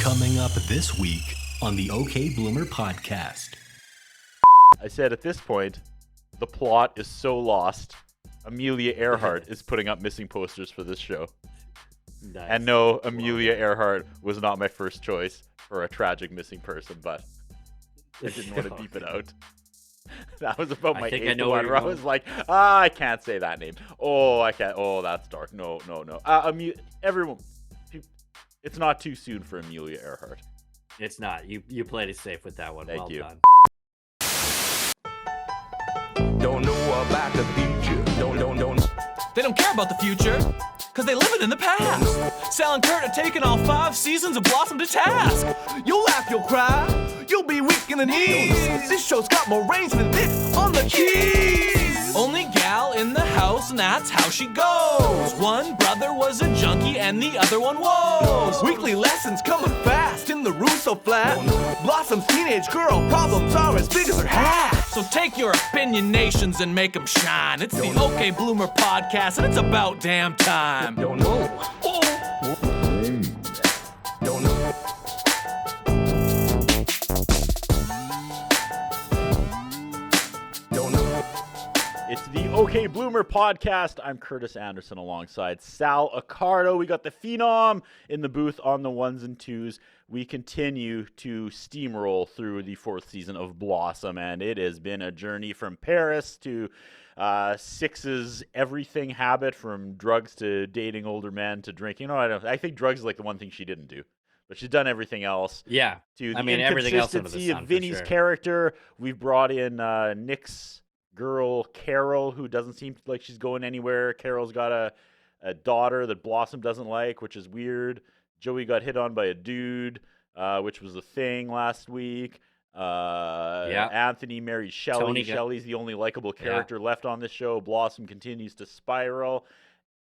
Coming up this week on the OK Bloomer podcast. I said at this point, the plot is so lost. Amelia Earhart is putting up missing posters for this show. Nice. And no, Amelia Earhart was not my first choice for a tragic missing person, but I didn't want to beep it out. That was about my eighth one where I was like, I can't say that name. Oh, I can't. Oh, that's dark. No. Everyone, it's not too soon for Amelia Earhart. It's not. You played it safe with that one. Thank well you. done. Don't know about the future. Don't. They don't care about the future, cause they live it in the past. Sal and Curtis are taking all 5 seasons of Blossom to task. You'll laugh, you'll cry, you'll be weak in the knees. This show's got more range than Nick on the keys. Only gal in the house, and that's how she goes. One brother was a junkie, and the other one was. Weekly lessons coming fast in the Russo flat. Blossom's teenage girl problems are as big as her hat. So take your opinionations and make them shine. It's the OK Bloomer podcast, and it's about damn time. Don't know. Don't know. Don't know. It's the OK Bloomer podcast. I'm Curtis Anderson alongside Sal Accardo. We got the Phenom in the booth on the ones and twos. We continue to steamroll through the 4th season of Blossom, and it has been a journey from Paris to Six's everything habit, from drugs to dating older men to drinking. I think drugs is like the one thing she didn't do, but she's done everything else. Yeah. To the everything else under the inconsistency sun, of Vinny's for sure. character. We've brought in Nick's girl, Carol, who doesn't seem like she's going anywhere. Carol's got a daughter that Blossom doesn't like, which is weird. Joey got hit on by a dude, which was a thing last week. Anthony married Shelley. Shelley's the only likable character left on this show. Blossom continues to spiral.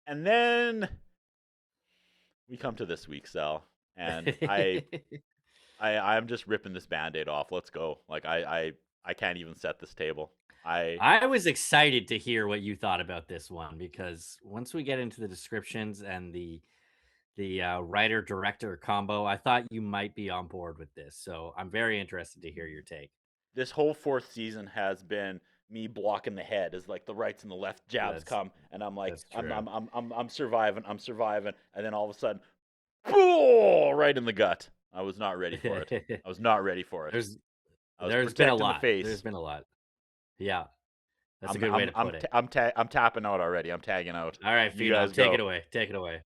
And then we come to this week, Sal. And I'm just ripping this Band-Aid off. Let's go. Like, I can't even set this table. I was excited to hear what you thought about this one, because once we get into the descriptions and the writer-director combo, I thought you might be on board with this. So I'm very interested to hear your take. This whole 4th season has been me blocking the head as like the rights and the left jabs come, and I'm like, I'm surviving, and then all of a sudden, boom, right in the gut. I was not ready for it. I was not ready for it. There's been a lot. There's been a lot. Yeah, that's a good way to put it. I'm tapping out already. I'm tagging out. All right, Phenom, take it away. Take it away.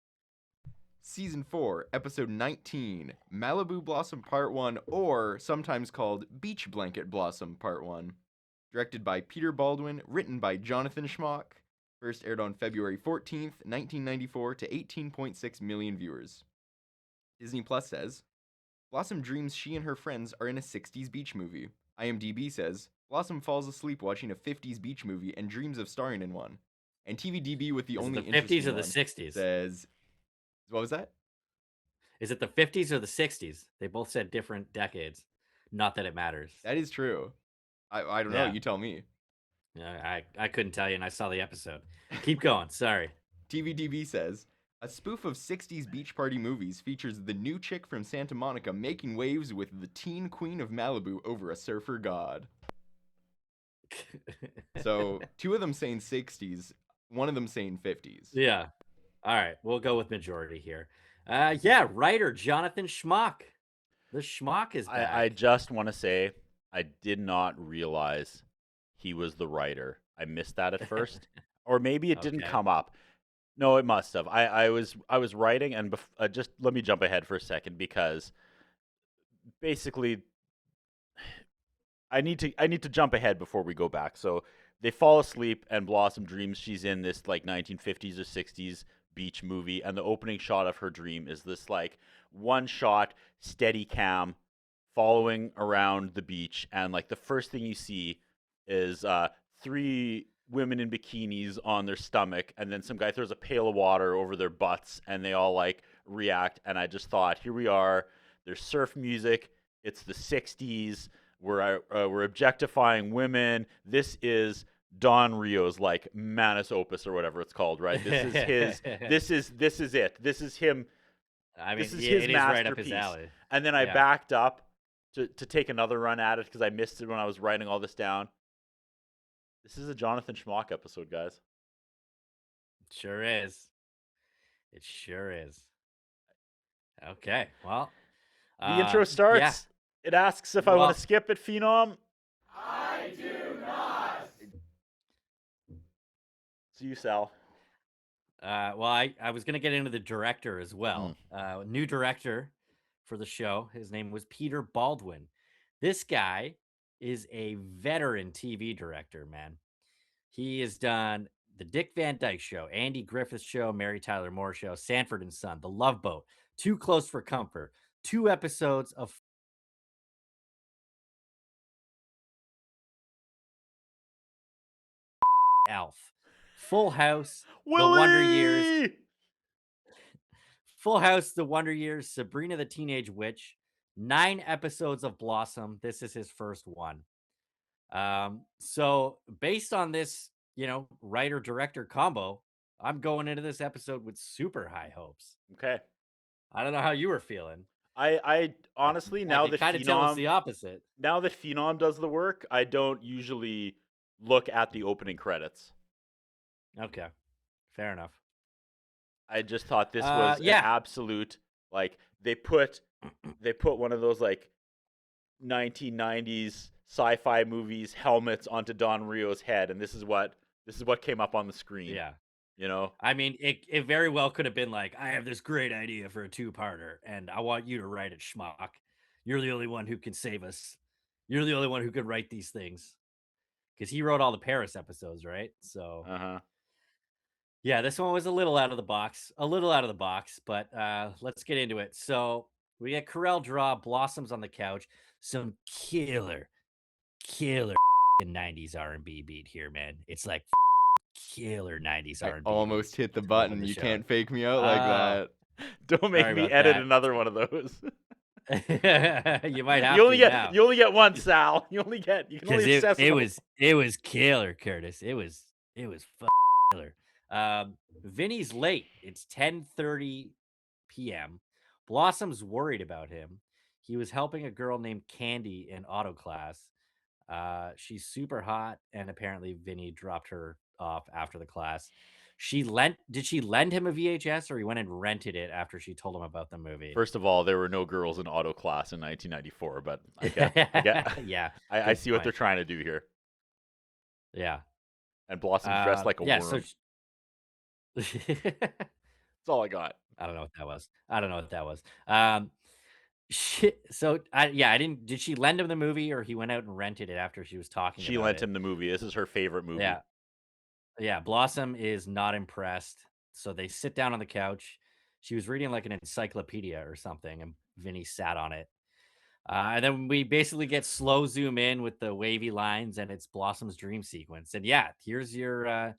Season 4, Episode 19, Malibu Blossom Part 1, or sometimes called Beach Blanket Blossom Part 1. Directed by Peter Baldwin, written by Jonathan Schmock. First aired on February 14th, 1994 to 18.6 million viewers. Disney Plus says, Blossom dreams she and her friends are in a 60s beach movie. IMDb says, Blossom falls asleep watching a 50s beach movie and dreams of starring in one. And TVDB with the only interesting 50s or the one 60s? says, what was that? Is it the 50s or the 60s? They both said different decades. Not that it matters. That is true. I don't know. You tell me. Yeah, I couldn't tell you, and I saw the episode. Keep going. Sorry. TVDB says, a spoof of 60s beach party movies features the new chick from Santa Monica making waves with the teen queen of Malibu over a surfer god. So 2 of them saying 60s, 1 of them saying 50s. Yeah. All right. We'll go with majority here. Writer Jonathan Schmock. The Schmock is back. I just want to say I did not realize he was the writer. I missed that at first. Or maybe it didn't come up. No, it must have. I was writing, and just let me jump ahead for a second, because basically I need to jump ahead before we go back. So they fall asleep, and Blossom dreams she's in this like 1950s or 60s beach movie, and the opening shot of her dream is this like one shot steady cam following around the beach, and like the first thing you see is 3 women in bikinis on their stomach, and then some guy throws a pail of water over their butts, and they all like react. And I just thought, here we are, there's surf music, it's the 60s, we're objectifying women. This is Don Rio's like Manus Opus or whatever it's called, right? This is his this is it. This is him I mean, This is yeah, his it is right up his masterpiece. alley. And then I Yeah. backed up to take another run at it because I missed it when I was writing all this down. This is a Jonathan Schmock episode, guys. Sure is. It sure is. Okay, well, The intro starts. Yeah. It asks if I Well- want to skip it, Phenom. I do not. It's you, Sal. Well, I was gonna get into the director as well. New director for the show. His name was Peter Baldwin. This guy is a veteran TV director, man. He has done the Dick Van Dyke Show, Andy Griffith Show, Mary Tyler Moore Show, Sanford and Son, The Love Boat, Too Close for Comfort, 2 episodes of Alf, Full House, The Wonder Years, Willie! Full House, The Wonder Years, Sabrina the Teenage Witch, 9 episodes of Blossom. This is his first one. So based on this, writer director combo, I'm going into this episode with super high hopes. Okay. I don't know how you were feeling. I honestly, now that kind of tell us the Phenom, opposite. now that Phenom does the work, I don't usually look at the opening credits. Okay, fair enough. I just thought this was an yeah. absolute, like, they put one of those like 1990s sci-fi movies helmets onto Don Rio's head, and this is what came up on the screen. Yeah. I mean, it very well could have been like, I have this great idea for a 2-parter, and I want you to write it, schmuck. You're the only one who can save us. You're the only one who could write these things. Because he wrote all the Paris episodes, right? So, yeah, this one was a little out of the box. But let's get into it. So, we get Carell draw Blossoms on the couch. Some killer 90s R&B beat here, man. It's like killer 90s I R&B. almost hit the button. the You show. can't fake me out like that. Don't make Sorry me about edit that. another one of those. You might have you only to get now. you only get one, Sal. You can only assess it was killer, Curtis. It was killer. Vinny's late. It's 10:30 p.m. Blossom's worried about him. He was helping a girl named Candy in auto class. She's super hot, and apparently Vinny dropped her off after the class. Did she lend him a VHS, or he went and rented it after she told him about the movie? First of all, there were no girls in auto class in 1994, but I get yeah. I see what point. they're trying to do here. Yeah. And Blossom's dressed like a worm. So That's all I got. I don't know what that was. So I didn't. Did she lend him the movie, or he went out and rented it after she was talking? She about lent it? him the movie. This is her favorite movie. Yeah. Blossom is not impressed, so they sit down on the couch. She was reading like an encyclopedia or something, and Vinny sat on it. And then we basically get slow zoom in with the wavy lines, and it's Blossom's dream sequence. And yeah, here's your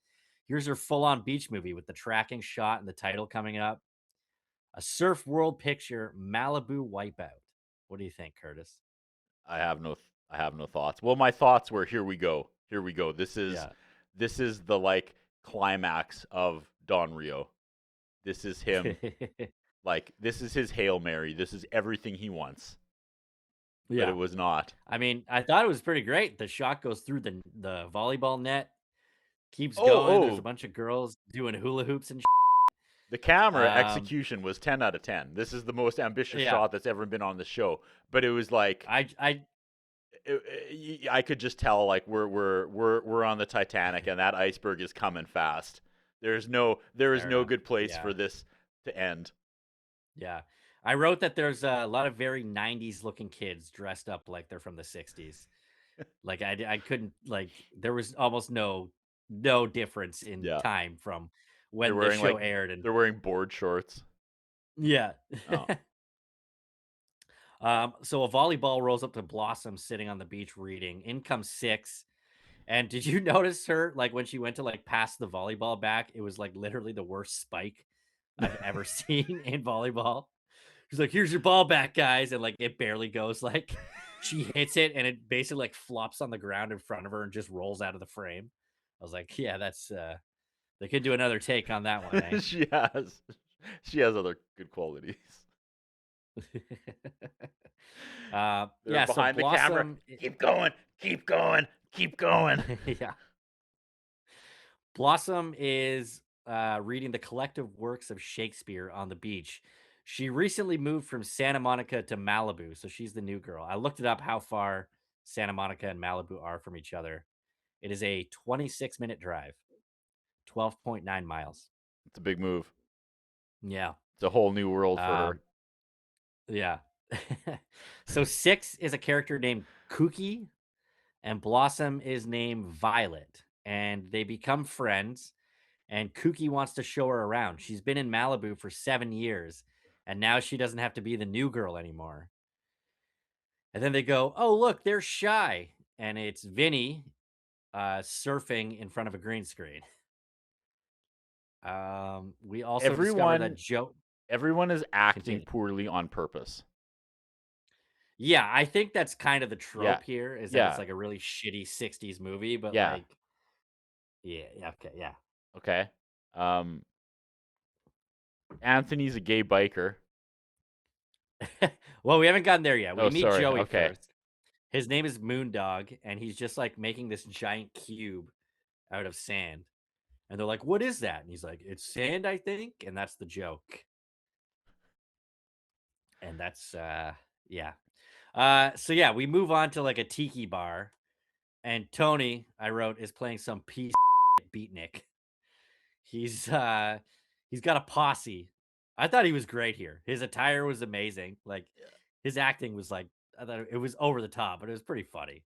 full on beach movie with the tracking shot and the title coming up. A surf world picture, Malibu Wipeout. What do you think, Curtis? I have no thoughts. Well, my thoughts were here we go. This is the like climax of Don Rio. This is him. Like, this is his Hail Mary. This is everything he wants. Yeah. But it was not. I mean, I thought it was pretty great. The shot goes through the volleyball net, keeps going. There's a bunch of girls doing hula hoops and The camera execution was 10 out of 10. This is the most ambitious shot that's ever been on the show. But it was like I could just tell, like, we're on the Titanic and that iceberg is coming fast. There is no good place for this to end. Yeah. I wrote that there's a lot of very 90s looking kids dressed up like they're from the 60s. Like I couldn't, like, there was almost no difference in time from when the show aired, and they're wearing board shorts. Yeah. Oh. So a volleyball rolls up to Blossom sitting on the beach reading. In comes 6. And did you notice her, like, when she went to like pass the volleyball back, it was like literally the worst spike I've ever seen in volleyball. She's like, here's your ball back, guys. And like, it barely goes. Like, she hits it and it basically like flops on the ground in front of her and just rolls out of the frame. I was like, yeah, that's, they could do another take on that one. Eh? She has other good qualities. They're So behind the camera. Blossom, Keep going, keep going, keep going. yeah, Blossom is reading the collective works of Shakespeare on the beach. She recently moved from Santa Monica to Malibu, so she's the new girl. I looked it up how far Santa Monica and Malibu are from each other. It is a 26-minute drive, 12.9 miles. It's a big move. Yeah. It's a whole new world for her. Yeah. So 6 is a character named Kooky, and Blossom is named Violet, and they become friends. And Kooky wants to show her around. She's been in Malibu for 7 years, and now she doesn't have to be the new girl anymore. And then they go, "Oh, look, they're Shy," and it's Vinny surfing in front of a green screen. We also discover that Everyone is acting Continue. poorly on purpose. Yeah, I think that's kind of the trope Yeah. here is that Yeah. it's like a really shitty 60s movie, but Yeah. like, yeah, okay, yeah. Okay. Anthony's a gay biker. Well, we haven't gotten there yet. We Oh, meet sorry. Joey Okay. first. His name is Moondog, and he's just like making this giant cube out of sand. And they're like, "What is that?" And he's like, "It's sand, I think." And that's the joke. And that's yeah. So yeah, we move on to like a tiki bar, and Tony, I wrote, is playing some piece of beatnik. He's got a posse. I thought he was great here. His attire was amazing. Like his acting was like, I thought it was over the top, but it was pretty funny.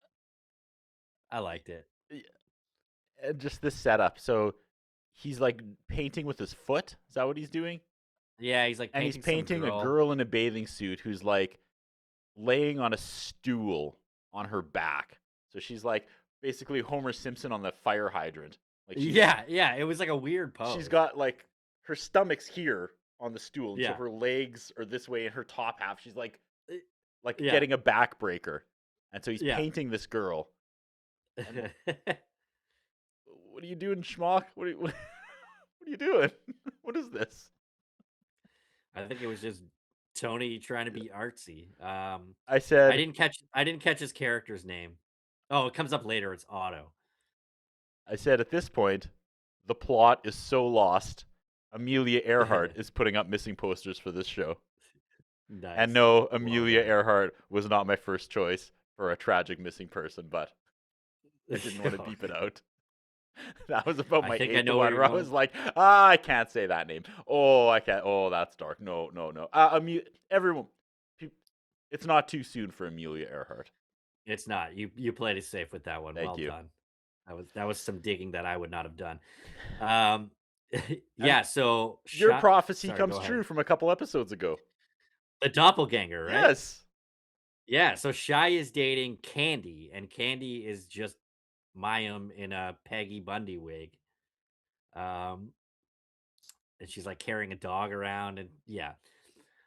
I liked it. And just this setup. So he's like painting with his foot. Is that what he's doing? Yeah, he's like And he's painting some painting a girl in a bathing suit who's like laying on a stool on her back. So she's like basically Homer Simpson on the fire hydrant. Like Yeah, it was like a weird pose. she's got like her stomach's here on the stool, and so Yeah. her legs are this way, and her top half she's like Yeah. getting a backbreaker. And so he's Yeah. painting this girl. What are you doing, schmuck? What are you doing? What is this? I think it was just Tony trying to be artsy. I said I didn't catch his character's name. Oh, it comes up later. It's Otto. at this point, the plot is so lost. Amelia Earhart is putting up missing posters for this show. Nice. And no, Well Amelia done. Earhart was not my first choice for a tragic missing person, but I didn't want to beep it out. That was about I my think I eighth know one where where I you're was like, I can't say that name. Oh, I can't. Oh, that's dark. No. Everyone, it's not too soon for Amelia Earhart. It's not. You played it safe with that one. Thank Well you. done. That was some digging that I would not have done. Yeah. So Your prophecy Sorry, comes go ahead. true from a couple episodes ago. The doppelganger, right? Yes. Yeah. So Shy is dating Candy, and Candy is just Mayim in a Peggy Bundy wig. And she's like carrying a dog around, and yeah.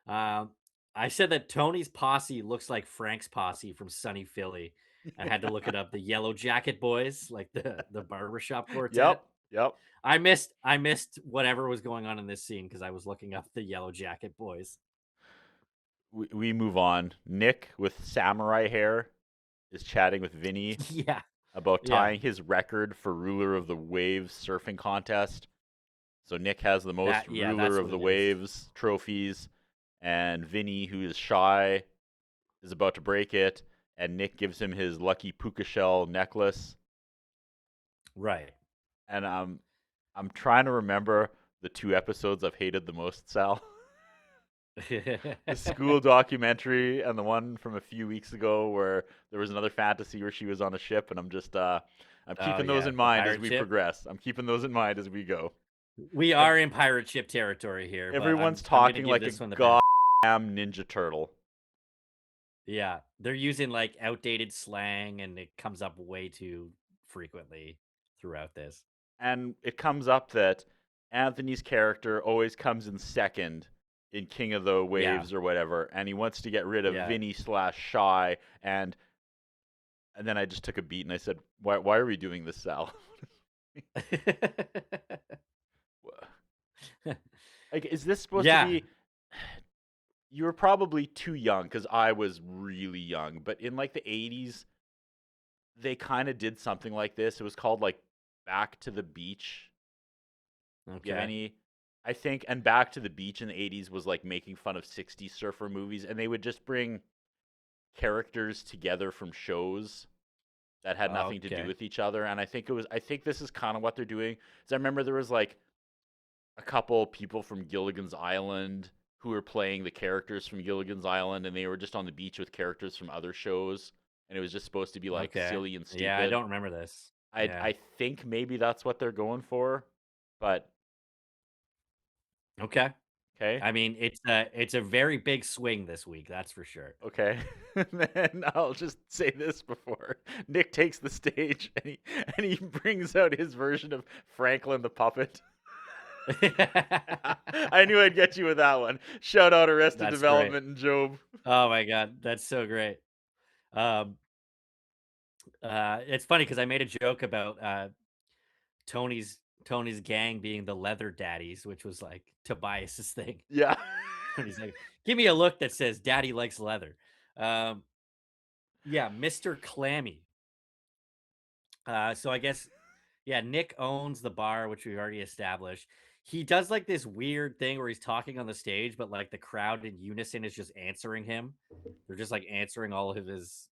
I said that Tony's posse looks like Frank's posse from Sunny Philly. I had to look it up. The Yellow Jacket Boys, like the barbershop quartet. Yep. I missed whatever was going on in this scene because I was looking up the Yellow Jacket Boys. We move on. Nick with samurai hair is chatting with Vinny Yeah. about Yeah. tying his record for ruler of the waves surfing contest. So Nick has the most That's ruler of what the it is. waves trophies, and Vinny, who is shy, is about to break it, and Nick gives him his lucky puka shell necklace. Right. And I'm trying to remember the 2 episodes I've hated the most, Sal. The school documentary and the one from a few weeks ago where there was another fantasy where she was on a ship, and I'm just I'm keeping those in the mind as pirate we ship. progress. I'm keeping those in mind as we go. We are in pirate ship territory here. but Everyone's I'm gonna talking give like this a one the benefit. goddamn Ninja Turtle. Yeah, they're using like outdated slang, and it comes up way too frequently throughout this. And it comes up that Anthony's character always comes in second in King of the Waves or whatever, and he wants to get rid of Yeah. Vinny/Shy, and then I just took a beat and I said, why are we doing this, Sal? Like, is this supposed to be you were probably too young because I was really young. But in like the 80s, they kind of did something like this. It was called like Back to the Beach. Do you have Okay. any? I think, and Back to the Beach in the 80s was like making fun of 60s surfer movies, and they would just bring characters together from shows that had nothing to do Okay. with each other. And I think this is kind of what they're doing. Because I remember there was like a couple people from Gilligan's Island who were playing the characters from Gilligan's Island, and they were just on the beach with characters from other shows, and it was just supposed to be like Okay. silly and stupid. Yeah, I don't remember this. Yeah. I think maybe that's what they're going for, but Okay. okay. I mean, it's a very big swing this week, that's for sure. Okay. And then I'll just say this before Nick takes the stage and he brings out his version of Franklin the puppet. I knew I'd get you with that one. Shout out Arrested That's Development and Job. Oh my god, that's so great. Um, it's funny because I made a joke about Tony's gang being the leather daddies, which was like Tobias's thing. Yeah. And he's like, "Give me a look that says Daddy likes leather." Yeah, Mr. Clammy. So I guess, yeah, Nick owns the bar, which we already established. He does like this weird thing where he's talking on the stage, but like the crowd in unison is just answering him. They're just like answering all of his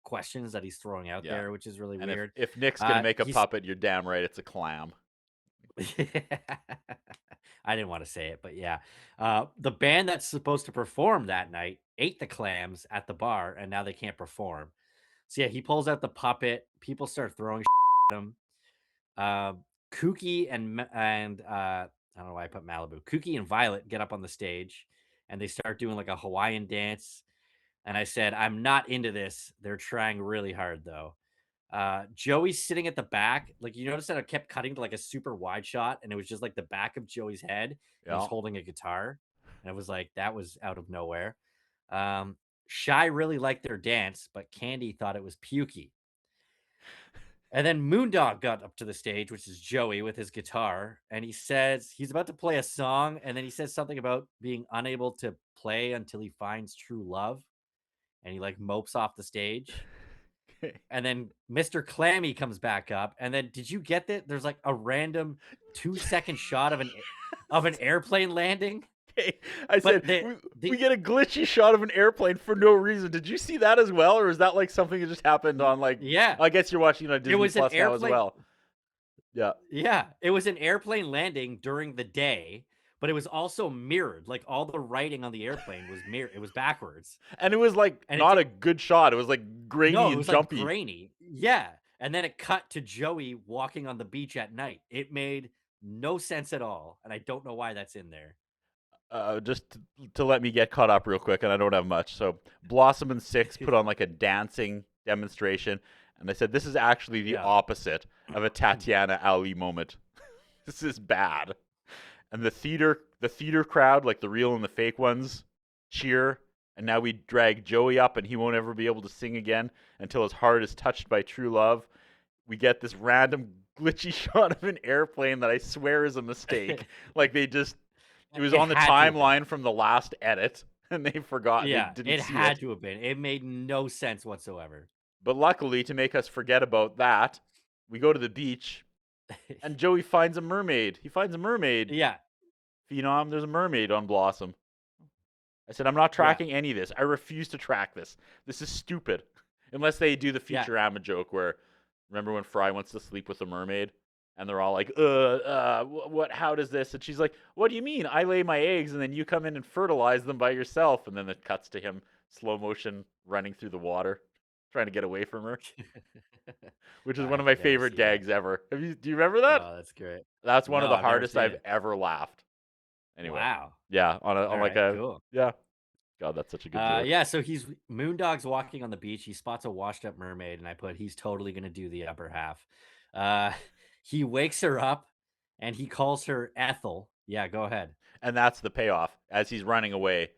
questions that he's throwing out Yeah. there, which is really And weird. if Nick's going to make a he's- puppet, you're damn right it's a clam. I didn't want to say it, but yeah. The band that's supposed to perform that night ate the clams at the bar, and now they can't perform. So yeah, he pulls out the puppet. People start throwing at him. Kooky and I don't know why I put Malibu. Kooky and Violet get up on the stage, and they start doing like a Hawaiian dance. And I said, I'm not into this. They're trying really hard though. Joey's sitting at the back. Like, you notice that I kept cutting to like a super wide shot, and it was just like the back of Joey's head. And he's Yeah. holding a guitar. And it was like, that was out of nowhere. Shy really liked their dance, but Candy thought it was pukey. And then Moondog got up to the stage, which is Joey with his guitar, and he says he's about to play a song, and then he says something about being unable to play until he finds true love, and he like mopes off the stage. Okay. And then Mr. Clammy comes back up, and then did you get that? There's like a random 2-second shot of an airplane landing. Okay. I said we get a glitchy shot of an airplane for no reason. Did you see that as well, or is that like something that just happened on like? Yeah, I guess you're watching on Disney was an Plus now as airplane- well. Yeah. yeah, it was an airplane landing during the day, but it was also mirrored. Like all the writing on the airplane was mirrored. It was backwards. And it was like And not a good shot. It was like grainy No, it and was jumpy. like grainy. Yeah. And then it cut to Joey walking on the beach at night. It made no sense at all. And I don't know why that's in there. Just to let me get caught up real quick, and I don't have much. So Blossom and Six put on like a dancing demonstration, and I said this is actually the Yeah. opposite of a Tatiana Ali moment. This is bad. And the theater crowd, like the real and the fake ones, cheer. And now we drag Joey up, and he won't ever be able to sing again until his heart is touched by true love. We get this random glitchy shot of an airplane that I swear is a mistake. Like they just. It was on the had to have been. timeline from the last edit, and they forgot. Yeah, They didn't it see had it. to have been. It made no sense whatsoever. But luckily, to make us forget about that, we go to the beach, and Joey finds a mermaid. He finds a mermaid. Yeah. Phenom, there's a mermaid on Blossom. I said, I'm not tracking any of this. I refuse to track this. This is stupid. Unless they do the Yeah. Futurama joke where, remember when Fry wants to sleep with a mermaid? And they're all like, what, how does this? And she's like, what do you mean? I lay my eggs and then you come in and fertilize them by yourself. And then it cuts to him slow motion running through the water, trying to get away from her, which is one of my I've never favorite seen that. gags ever. Do you remember that? Oh, that's great. That's one of No, the I've never hardest seen I've it. ever laughed. Anyway. Wow. Yeah. On All like right, a, cool. yeah. God, that's such a good joke. Yeah, so Moondog's walking on the beach. He spots a washed up mermaid, and I put he's totally gonna do the upper half. He wakes her up and he calls her Ethel. Yeah, go ahead. And that's the payoff as he's running away,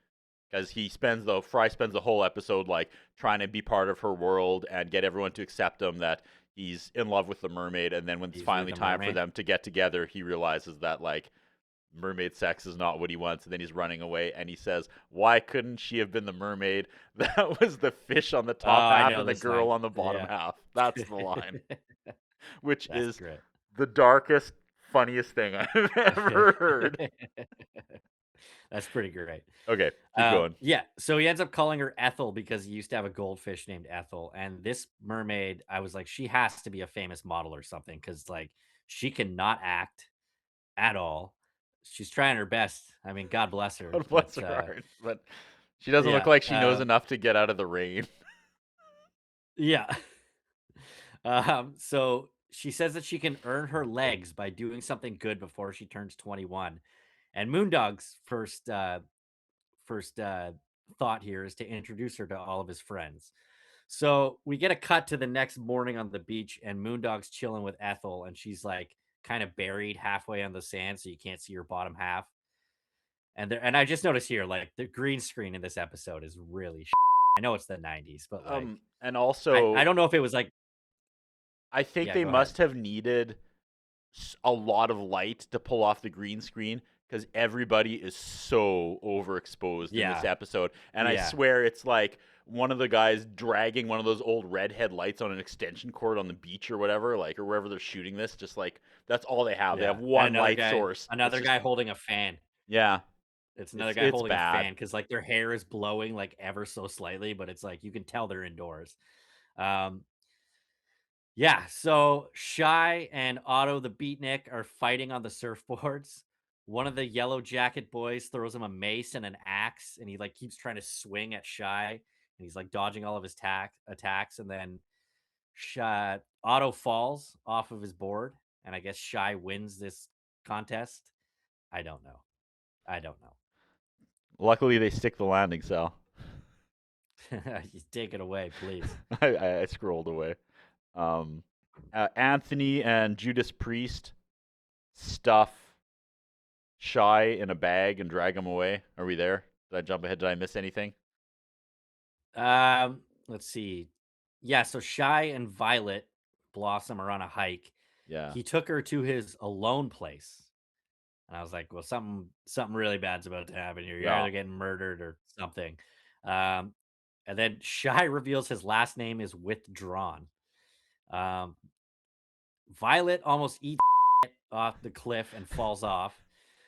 because Fry spends the whole episode like trying to be part of her world and get everyone to accept him that he's in love with the mermaid. And then when it's He's with finally the time for mermaid. them to get together, he realizes that like mermaid sex is not what he wants, and then he's running away, and he says, "Why couldn't she have been the mermaid that was the fish on the top half and the girl on the bottom half?" That's the line, which is great. the darkest, funniest thing I've ever heard. That's pretty great. Okay, keep going. Yeah, so he ends up calling her Ethel because he used to have a goldfish named Ethel. And this mermaid, I was like, she has to be a famous model or something because, like, she cannot act at all. She's trying her best. I mean, God bless her. God bless her heart. But she doesn't look like she knows enough to get out of the rain. Yeah. So she says that she can earn her legs by doing something good before she turns 21. And Moondog's first thought here is to introduce her to all of his friends. So we get a cut to the next morning on the beach, and Moondog's chilling with Ethel, and she's like kind of buried halfway on the sand, so you can't see her bottom half. And I just noticed here, like, the green screen in this episode is really I know it's the 90s, but like, and also I don't know if it was like, I think they must have needed a lot of light to pull off the green screen because everybody is so overexposed in this episode. And I swear it's like one of the guys dragging one of those old redhead lights on an extension cord on the beach or whatever, like, or wherever they're shooting this. Just like, that's all they have. They have one light source. Another guy holding a fan. Yeah. It's another guy holding a fan because, like, their hair is blowing like ever so slightly, but it's like you can tell they're indoors. Yeah, so Shy and Otto the Beatnik are fighting on the surfboards. One of the yellow jacket boys throws him a mace and an axe, and he like keeps trying to swing at Shy, and he's like dodging all of his attacks, and then Otto falls off of his board, and I guess Shy wins this contest. I don't know. Luckily, they stick the landing, Sal. Take it away, please. I scrolled away. Anthony and Judas Priest stuff Shy in a bag and drag him away. Are we there? Did I jump ahead? Did I miss anything? Let's see. Yeah, so Shy and Violet Blossom are on a hike. Yeah. He took her to his alone place. And I was like, well, something really bad's about to happen here. You're either getting murdered or something. And then Shy reveals his last name is Withdrawn. Violet almost eats off the cliff and falls off.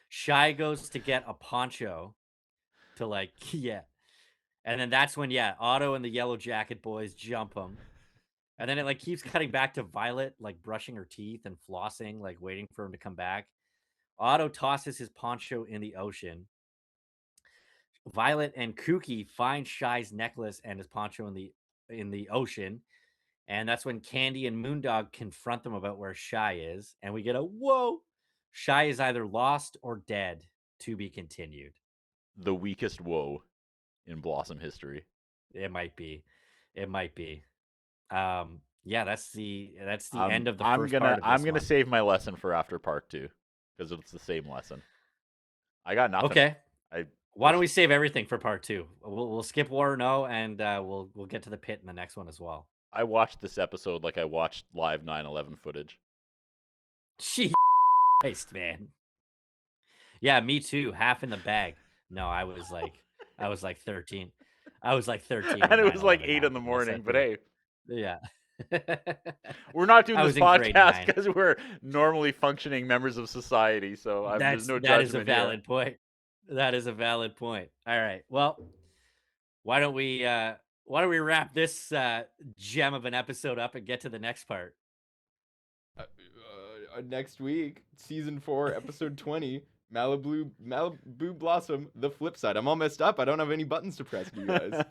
Shy goes to get a poncho to like, and then that's when Otto and the yellow jacket boys jump him, and then it like keeps cutting back to Violet like brushing her teeth and flossing, like waiting for him to come back. Otto tosses his poncho in the ocean. Violet and Kooky find Shy's necklace and his poncho in the ocean. And that's when Candy and Moondog confront them about where Shy is. And we get a whoa. Shy is either lost or dead, to be continued. The weakest whoa in Blossom history. It might be. Yeah, that's the end of the first part of this I'm gonna one. save my lesson for after part 2 because it's the same lesson. I got nothing. Okay. Why don't we save everything for part 2? We'll skip War or No, and we'll get to the pit in the next one as well. I watched this episode like I watched live 9/11 footage. Christ, man. Yeah, me too. Half in the bag. No, I was like 13. I was like 13. And it was like 8 in the morning, but hey. Yeah. We're not doing this podcast because we're normally functioning members of society, so there's no judgment. That is a valid point. That is a valid point. All right. Well, why don't we wrap this gem of an episode up and get to the next part? Next week, season 4, episode 20, Malibu Blossom, the flip side. I'm all messed up. I don't have any buttons to press, you guys.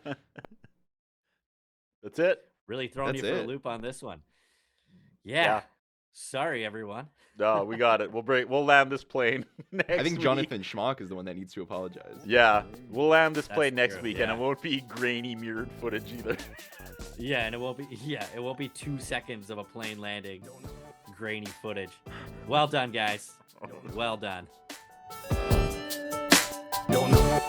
That's it. Really throwing you for a loop on this one. Yeah. Sorry, everyone. No, we got it. We'll land this plane next week. I think Jonathan Schmock is the one that needs to apologize. Yeah, we'll land this plane next week, and it won't be grainy mirrored footage either. Yeah, and it won't be 2 seconds of a plane landing, grainy footage. Well done, guys. Well done. Don't know.